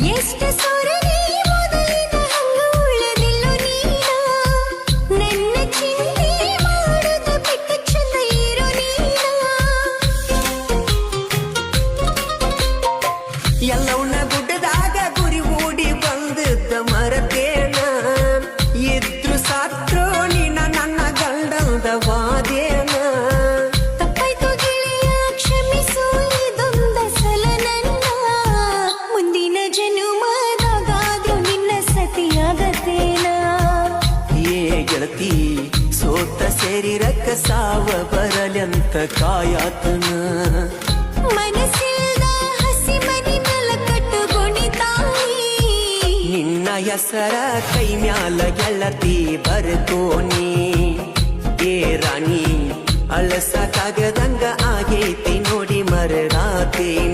ಎಷ್ಟ ಸೊರಗಿ ಮೊದಲಿನ ಹಂಗ ಉಳಿದಿಲ್ಲೋ ನೀನ ನನ್ನ ಚಿಂತೆ ಮಾಡುದ ಬಿಟ್ಟ ಚಂದ ಇರೋ ನೀನ ಎಲ್ಲವನ್ನ ಗುಡ್ಡದಾಗ ಗುರಿ ಓಡಿ ಬಂದದ್ದ ಮರತೇನ ಇದ್ರು ಸಾತ್ರೋ ನೀನ ನನ್ನ ಗಂಡಂದ ವಾದೇನ ತಪ್ಪಾಯ್ತು ಗೆಳೆಯ ಕ್ಷಮಿಸು ಇದೊಂದ ಸಲ ನನ್ನ ಮುಂದಿನ ಜನುಮದಾಗಾದ್ರೂ ನಿನ್ನ ಸತಿಯಾಗತ್ತೇನ ಏ ಗೆಳತಿ ಸೋತ ಸೇರಿರಕ್ಕ ಸಾವ ಬರಲೆಂತ ಕಾಯಾತನ ಮನಸ್ಸಿಲ್ದ ಹಸಿ ಮನಿ ಮ್ಯಾಲ ಕಟ್ಟುಕೊಂಡಿದ್ದಾಯಿ ನಿನ್ನ ಹೆಸರ ಕೈ ಮ್ಯಾಲ ಗೆಳತಿ ಬರ್ತೋನಿ ಏ ರಾಣಿ ಅಳಸಕ್ಕಾಗದಂಗ ಆಗೈತಿ ನೋಡಿ ಮರಡಾತೇನಿ